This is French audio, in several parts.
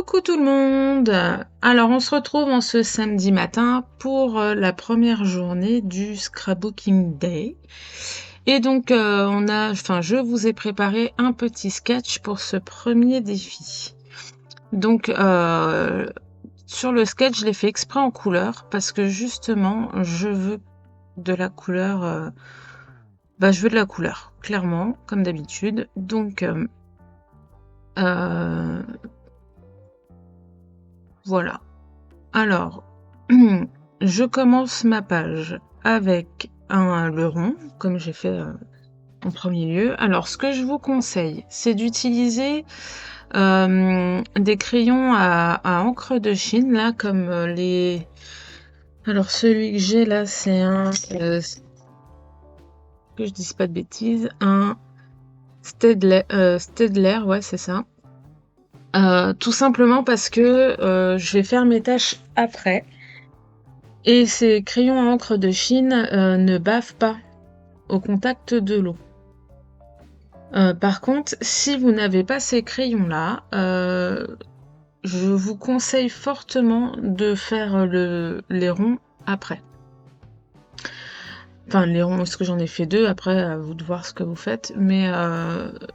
Coucou tout le monde! Alors on se retrouve en ce samedi matin pour la première journée du Scrapbooking Day. Et donc je vous ai préparé un petit sketch pour ce premier défi. Donc sur le sketch, je l'ai fait exprès en couleur parce que justement, je veux de la couleur. Je veux de la couleur, clairement, comme d'habitude. Donc voilà. Alors, je commence ma page avec le rond, comme j'ai fait en premier lieu. Alors, ce que je vous conseille, c'est d'utiliser des crayons à encre de Chine, là, comme les... Alors, celui que j'ai là, c'est que je dise pas de bêtises, un Staedtler, ouais, c'est ça. Tout simplement parce que je vais faire mes tâches après. Et ces crayons à encre de Chine ne bavent pas au contact de l'eau. Par contre, si vous n'avez pas ces crayons-là, je vous conseille fortement de faire les ronds après. Enfin, les ronds, parce que j'en ai fait 2, après, à vous de voir ce que vous faites. Mais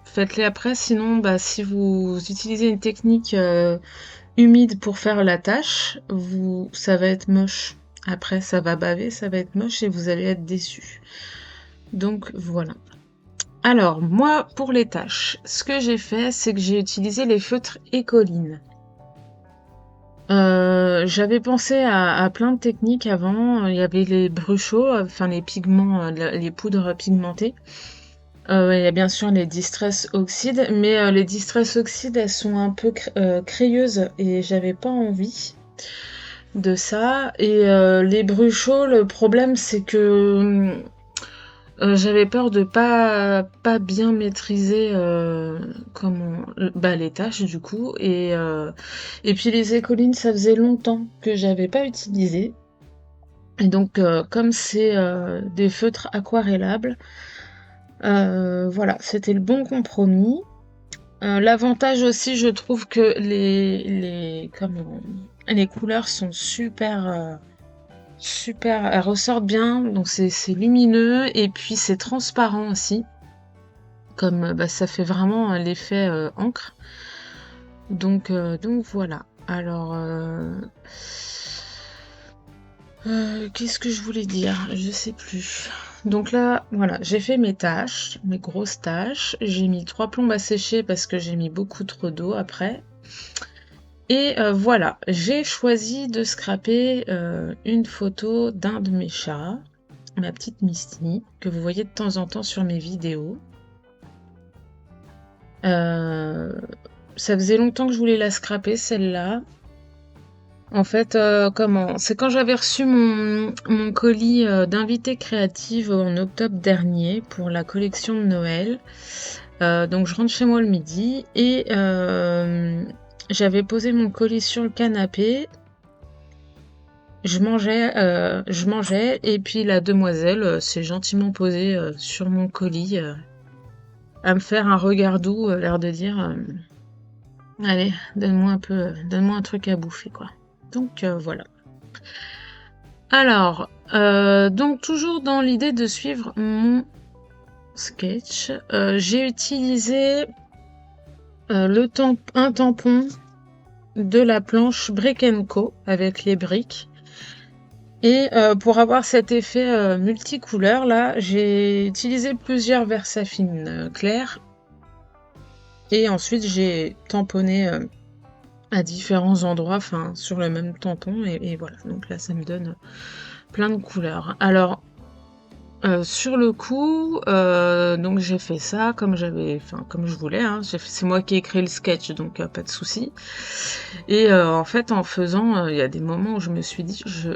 faites-les après, sinon, si vous utilisez une technique humide pour faire la tâche, ça va être moche. Après, ça va baver, ça va être moche et vous allez être déçus. Donc, voilà. Alors, moi, pour les tâches, ce que j'ai fait, c'est que j'ai utilisé les feutres Écoline. J'avais pensé à plein de techniques avant. Il y avait les bruchos, enfin les pigments, les poudres pigmentées. Il y a bien sûr les Distress Oxide, mais les Distress Oxide, elles sont un peu crayeuses et j'avais pas envie de ça. Et les bruchos, le problème c'est que j'avais peur de pas bien maîtriser les tâches du coup. Et puis les écolines, ça faisait longtemps que j'avais pas utilisé. Et donc comme c'est des feutres aquarellables, voilà, c'était le bon compromis. L'avantage aussi, je trouve que les couleurs sont super, elles ressortent bien, donc c'est lumineux et puis c'est transparent aussi, comme ça fait vraiment l'effet encre. Donc voilà. Alors, qu'est-ce que je voulais dire? Je sais plus. Donc là, voilà, j'ai fait mes tâches, mes grosses tâches. J'ai mis 3 plombes à sécher parce que j'ai mis beaucoup trop d'eau après. Et voilà, j'ai choisi de scraper une photo d'un de mes chats, ma petite Misty, que vous voyez de temps en temps sur mes vidéos. Ça faisait longtemps que je voulais la scraper, celle-là. En fait, c'est quand j'avais reçu mon colis d'invité créative en octobre dernier pour la collection de Noël. Donc je rentre chez moi le midi et j'avais posé mon colis sur le canapé. Je mangeais et puis la demoiselle s'est gentiment posée sur mon colis à me faire un regard doux, l'air de dire allez, donne-moi un truc à bouffer quoi. Donc voilà. Alors, donc toujours dans l'idée de suivre mon sketch, j'ai utilisé un tampon de la planche Brick & Co avec les briques. Et pour avoir cet effet multicouleur là, j'ai utilisé plusieurs Versafine clairs. Et ensuite j'ai tamponné à différents endroits, enfin sur le même tampon, et voilà. Donc là ça me donne plein de couleurs. Alors sur le coup, donc j'ai fait ça comme je voulais, hein. C'est moi qui ai créé le sketch, donc pas de souci. Et en fait, en faisant, il y a des moments où je me suis dit, je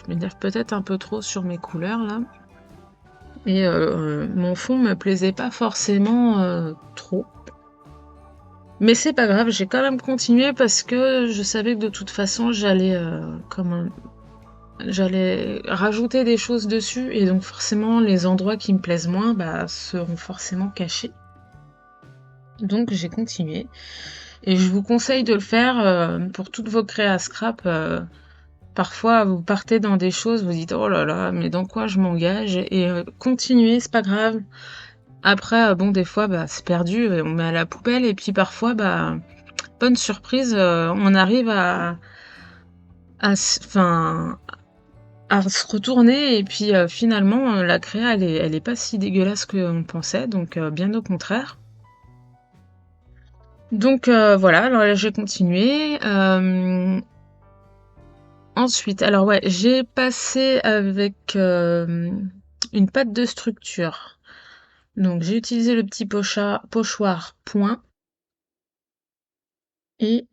m'énerve peut-être un peu trop sur mes couleurs là. Et mon fond me plaisait pas forcément trop. Mais c'est pas grave, j'ai quand même continué parce que je savais que de toute façon j'allais rajouter des choses dessus et donc forcément les endroits qui me plaisent moins seront forcément cachés. Donc j'ai continué. et je vous conseille de le faire, pour toutes vos créas scrap, parfois vous partez dans des choses, vous dites: «Oh là là, mais dans quoi je m'engage?» et continuez, c'est pas grave. Après, bon des fois, bah, c'est perdu et on met à la poubelle et puis parfois, bah, bonne surprise, on arrive enfin, à se retourner et puis, finalement, la créa elle est pas si dégueulasse qu'on pensait donc, bien au contraire. Donc, voilà, alors là j'ai continué, ensuite alors ouais, j'ai passé avec, une pâte de structure. Donc j'ai utilisé le petit pochoir point et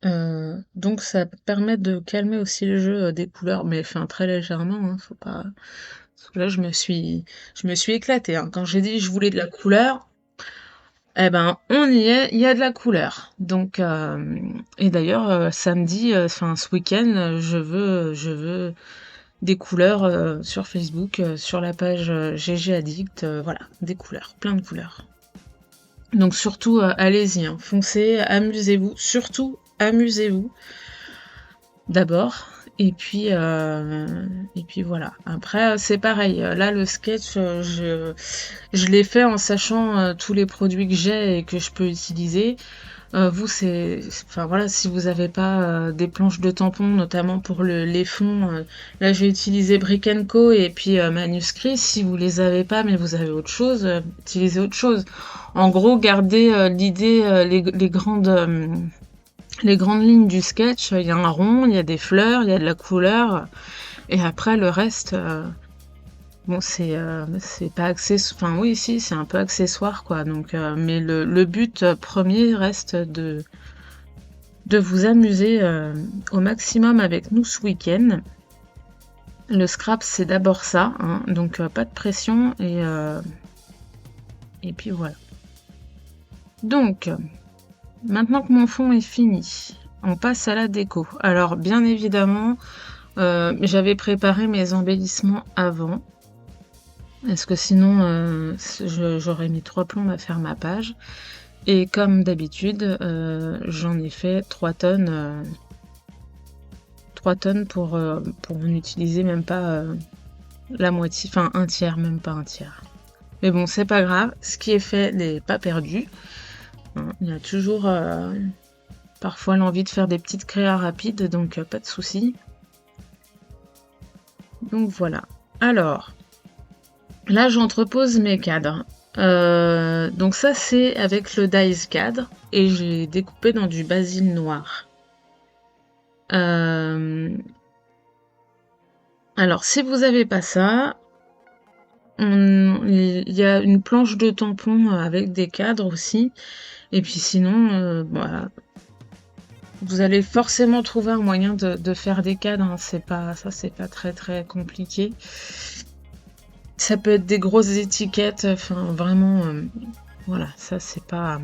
donc ça permet de calmer aussi le jeu, des couleurs, mais enfin très légèrement, hein, faut pas parce que là je me suis éclatée, hein. Quand j'ai dit: «Je voulais de la couleur», eh ben, on y est, il y a de la couleur. Donc et d'ailleurs, samedi, enfin ce week-end, je veux des couleurs, sur Facebook, sur la page, GG Addict, voilà, des couleurs, plein de couleurs. Donc surtout, allez-y, hein, foncez, amusez-vous, surtout amusez-vous d'abord et puis voilà. Après, c'est pareil, là le sketch, je l'ai fait en sachant, tous les produits que j'ai et que je peux utiliser. Vous, enfin voilà, si vous avez pas, des planches de tampons, notamment pour les fonds, là j'ai utilisé Brick Co et puis, Manuscrit. Si vous les avez pas, mais vous avez autre chose, utilisez autre chose. En gros, gardez, l'idée, les grandes lignes du sketch. Il y a un rond, il y a des fleurs, il y a de la couleur et après le reste, bon c'est pas enfin oui si, c'est un peu accessoire quoi donc mais le but, premier reste de vous amuser, au maximum avec nous ce week-end. Le scrap, c'est d'abord ça, hein, donc pas de pression et puis voilà. Donc, maintenant que mon fond est fini, on passe à la déco. Alors bien évidemment, j'avais préparé mes embellissements avant, parce que sinon, j'aurais mis 3 plombes à faire ma page et comme d'habitude, j'en ai fait 3 tonnes, 3 tonnes pour n'utiliser même pas, la moitié, enfin un tiers, même pas un tiers. Mais bon, c'est pas grave, ce qui est fait n'est pas perdu, hein. Il y a toujours parfois l'envie de faire des petites créas rapides, donc pas de souci. Donc voilà. Alors, là j'entrepose mes cadres. Donc ça c'est avec le dies cadre et j'ai découpé dans du basil noir. Alors si vous avez pas ça, il y a une planche de tampon avec des cadres aussi. Et puis sinon, bah, vous allez forcément trouver un moyen de faire des cadres, hein. C'est pas très très compliqué. Ça peut être des grosses étiquettes, enfin vraiment, voilà, ça c'est pas.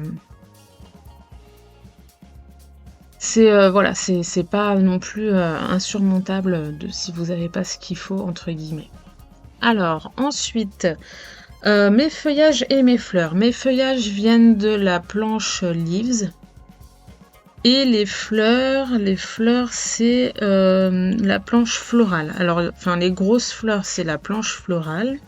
Voilà, c'est pas non plus insurmontable si vous n'avez pas ce qu'il faut entre guillemets. Alors ensuite, mes feuillages et mes fleurs. Mes feuillages viennent de la planche Leaves. Et les fleurs, c'est la planche florale. Alors, enfin, les grosses fleurs, c'est la planche florale.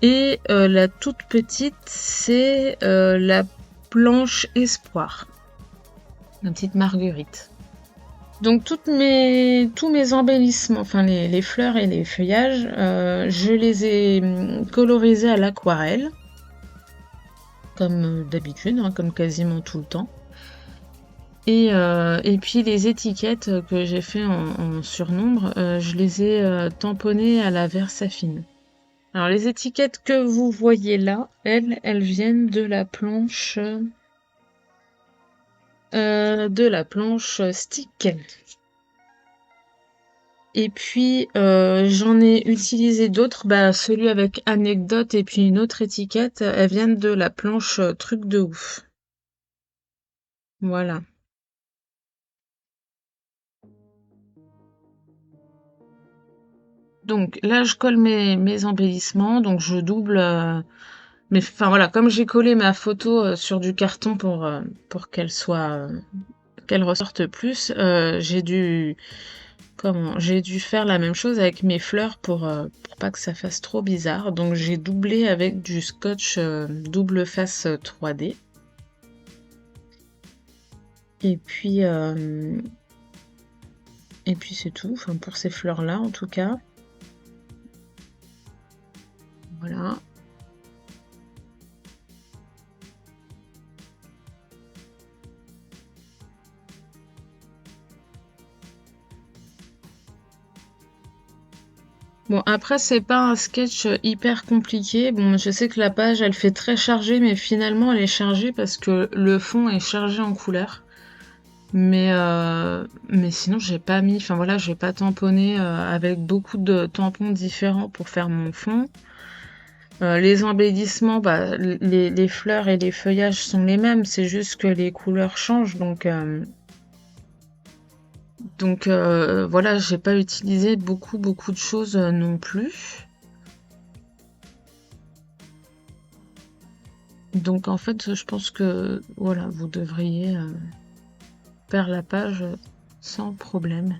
Et la toute petite, c'est la planche espoir. La petite marguerite. Donc, tous mes embellissements, enfin les fleurs et les feuillages, je les ai colorisés à l'aquarelle. Comme d'habitude, hein, comme quasiment tout le temps. Et puis les étiquettes que j'ai fait en surnombre, je les ai tamponnées à la Versafine. Alors les étiquettes que vous voyez là, elles viennent de la planche Stick. Et puis j'en ai utilisé d'autres, bah, celui avec anecdote et puis une autre étiquette, elles viennent de la planche Truc de ouf. Voilà. Donc là, je colle mes embellissements, donc je double Mais enfin voilà, comme j'ai collé ma photo sur du carton pour qu'elle ressorte plus, j'ai dû faire la même chose avec mes fleurs pour pas que ça fasse trop bizarre. Donc j'ai doublé avec du scotch double face 3D. Et puis, et puis c'est tout, enfin pour ces fleurs-là en tout cas. Voilà. Bon, après, c'est pas un sketch hyper compliqué. Bon, je sais que la page, elle fait très chargée, mais finalement, elle est chargée parce que le fond est chargé en couleur. Mais sinon, j'ai pas mis, enfin voilà, j'ai pas tamponné avec beaucoup de tampons différents pour faire mon fond. Les embellissements, bah, les fleurs et les feuillages sont les mêmes, c'est juste que les couleurs changent, donc voilà, j'ai pas utilisé beaucoup de choses non plus. Donc en fait, je pense que voilà, vous devriez faire la page sans problème.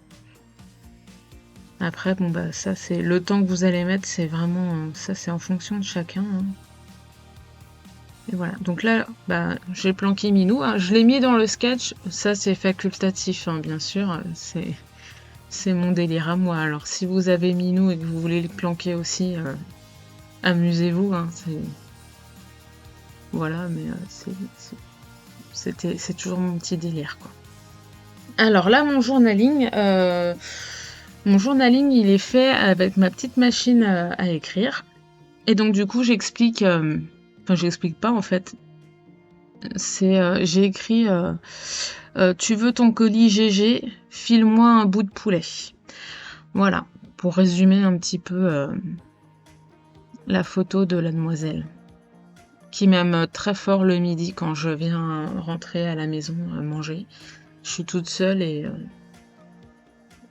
Après, bon bah ça c'est le temps que vous allez mettre, c'est vraiment ça c'est en fonction de chacun, hein. Et voilà. Donc là, bah j'ai planqué Minou, hein. Je l'ai mis dans le sketch. Ça c'est facultatif, hein, bien sûr. C'est mon délire à moi. Alors si vous avez Minou et que vous voulez le planquer aussi, amusez-vous, hein. Voilà, mais c'est toujours mon petit délire, quoi. Alors là, mon journaling, il est fait avec ma petite machine à écrire. Et donc du coup, enfin j'explique pas en fait. J'ai écrit tu veux ton colis GG, file-moi un bout de poulet. Voilà, pour résumer un petit peu la photo de la demoiselle, qui m'aime très fort le midi quand je viens rentrer à la maison manger. Je suis toute seule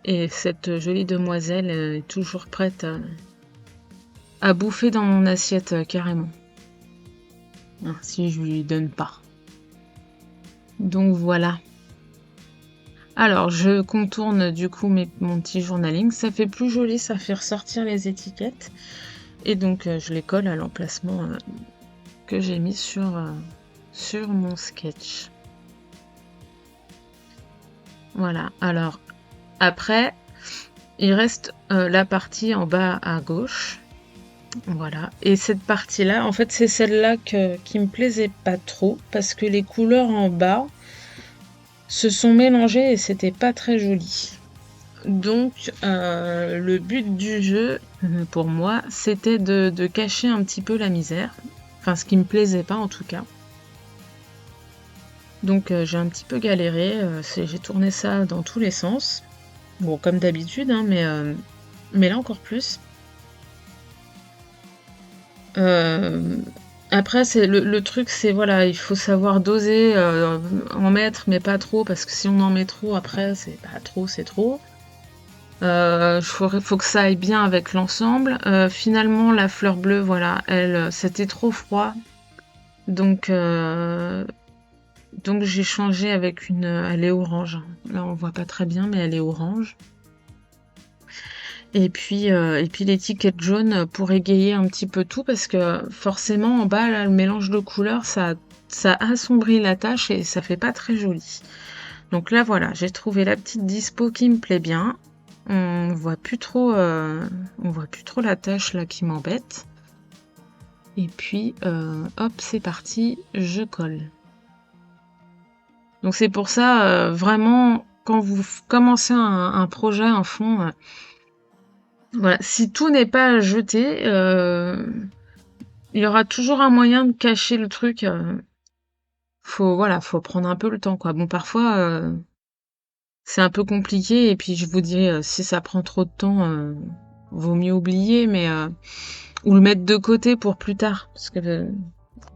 et cette jolie demoiselle est toujours prête à bouffer dans mon assiette carrément. Hein, si je lui donne pas. Donc voilà. Alors je contourne du coup mon petit journaling. Ça fait plus joli, ça fait ressortir les étiquettes. Et donc je les colle à l'emplacement que j'ai mis sur mon sketch. Voilà. Alors après, il reste la partie en bas à gauche. Voilà. Et cette partie-là, en fait, c'est celle-là qui me plaisait pas trop parce que les couleurs en bas se sont mélangées et c'était pas très joli. Donc, le but du jeu, pour moi, c'était de cacher un petit peu la misère. Enfin, ce qui me plaisait pas en tout cas. Donc, j'ai un petit peu galéré. J'ai tourné ça dans tous les sens. Bon, comme d'habitude, hein, mais là encore plus. Euh, Après, c'est le truc, c'est voilà, il faut savoir doser, en mettre, mais pas trop, parce que si on en met trop, après, c'est pas trop, c'est trop. Faut que ça aille bien avec l'ensemble. Finalement, la fleur bleue, voilà, elle, c'était trop froid, donc donc j'ai changé avec elle est orange. Là, on voit pas très bien, mais elle est orange. Et puis l'étiquette jaune pour égayer un petit peu tout, parce que forcément en bas là, le mélange de couleurs ça assombrit la tâche et ça fait pas très joli. Donc là voilà, j'ai trouvé la petite dispo qui me plaît bien. On voit plus trop la tâche là qui m'embête. Et puis hop, c'est parti, je colle. Donc c'est pour ça vraiment quand vous commencez un projet, un fond, voilà, si tout n'est pas jeté, il y aura toujours un moyen de cacher le truc. Faut prendre un peu le temps, quoi. Bon, parfois, c'est un peu compliqué, et puis je vous dis, si ça prend trop de temps, vaut mieux oublier, ou le mettre de côté pour plus tard, parce que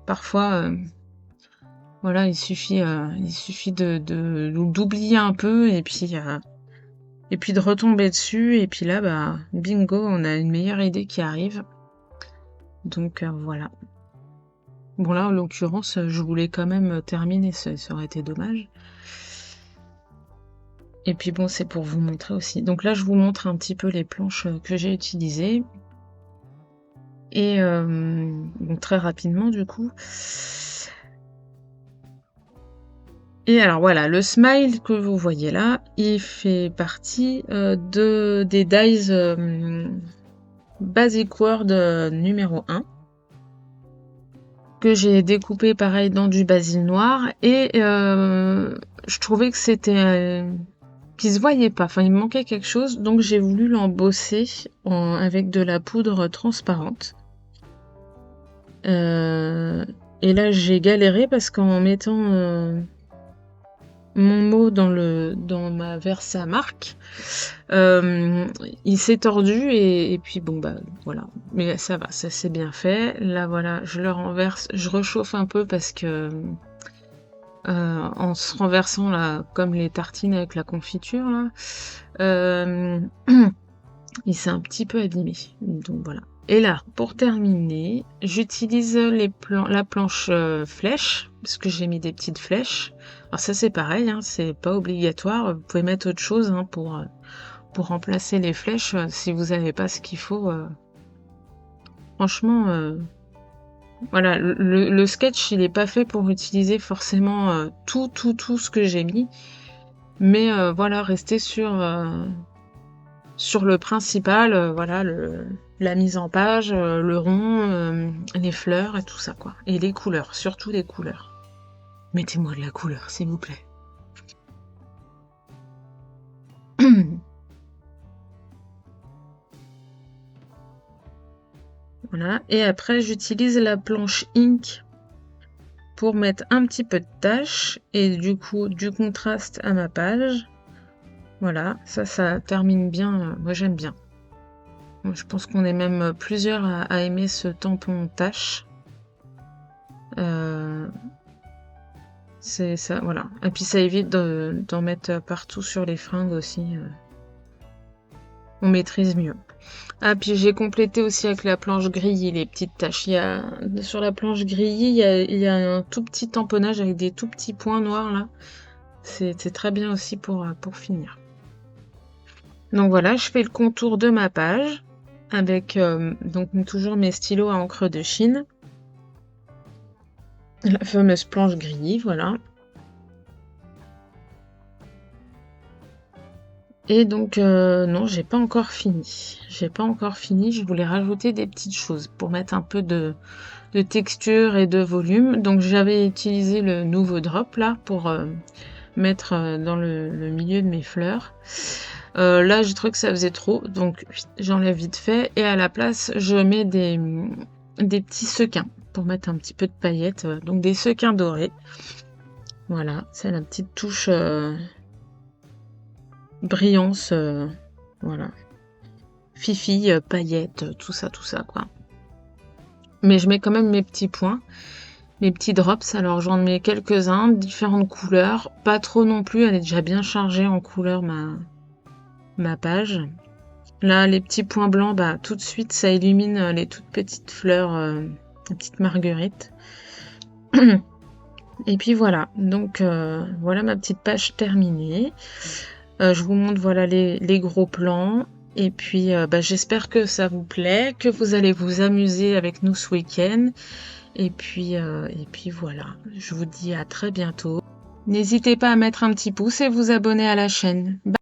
parfois, voilà, il suffit d'oublier un peu, et puis de retomber dessus, et puis là, bah, bingo, on a une meilleure idée qui arrive. Donc voilà. Bon là, en l'occurrence, je voulais quand même terminer, ça aurait été dommage. Et puis bon, c'est pour vous montrer aussi. Donc là, je vous montre un petit peu les planches que j'ai utilisées. Et bon, très rapidement du coup. Et alors voilà, le smile que vous voyez là, il fait partie des dies Basic Word numéro 1 que j'ai découpé pareil dans du basil noir et je trouvais que c'était qui se voyait pas, enfin il me manquait quelque chose, donc j'ai voulu l'embosser avec de la poudre transparente. Et là j'ai galéré parce qu'en mettant mon mot dans ma Versa marque, il s'est tordu et puis bon bah voilà. Mais ça va, ça c'est bien fait. Là voilà, je le renverse, je réchauffe un peu parce que en se renversant là, comme les tartines avec la confiture là, il s'est un petit peu abîmé. Donc voilà. Et là, pour terminer, j'utilise la planche flèche, parce que j'ai mis des petites flèches. Alors ça c'est pareil, hein, c'est pas obligatoire. Vous pouvez mettre autre chose hein, pour remplacer les flèches si vous n'avez pas ce qu'il faut. Franchement, voilà, le sketch il est pas fait pour utiliser forcément tout ce que j'ai mis. Mais voilà, rester sur le principal, voilà, la mise en page, le rond, les fleurs et tout ça, quoi. Et les couleurs, surtout les couleurs. Mettez-moi de la couleur, s'il vous plaît. Voilà. Et après, j'utilise la planche ink pour mettre un petit peu de tâche et du coup, du contraste à ma page. Voilà, ça termine bien. Moi, j'aime bien. Je pense qu'on est même plusieurs à aimer ce tampon tâche. C'est ça, voilà. Et puis ça évite d'en mettre partout sur les fringues aussi. On maîtrise mieux. Ah, puis j'ai complété aussi avec la planche grillée les petites taches. Sur la planche grillée, il y a un tout petit tamponnage avec des tout petits points noirs là. C'est très bien aussi pour finir. Donc voilà, je fais le contour de ma page avec donc toujours mes stylos à encre de Chine. La fameuse planche grillée, voilà. Et donc, non, j'ai pas encore fini. Je voulais rajouter des petites choses pour mettre un peu de texture et de volume. Donc, j'avais utilisé le nouveau drop là pour mettre dans le milieu de mes fleurs. Là, j'ai trouvé que ça faisait trop, donc j'enlève vite fait. Et à la place, je mets des petits sequins pour mettre un petit peu de paillettes. Donc, des sequins dorés. Voilà, c'est la petite touche brillance, voilà. Fifi, paillettes, tout ça, quoi. Mais je mets quand même mes petits points, mes petits drops. Alors j'en mets quelques-uns, différentes couleurs. Pas trop non plus, elle est déjà bien chargée en couleur ma page. Là, les petits points blancs, bah tout de suite, ça illumine les toutes petites fleurs, les petites marguerites. Et puis voilà, donc voilà ma petite page terminée. Je vous montre voilà les gros plans. Et puis bah, j'espère que ça vous plaît, que vous allez vous amuser avec nous ce week-end. Et puis voilà, je vous dis à très bientôt. N'hésitez pas à mettre un petit pouce et vous abonner à la chaîne. Bye.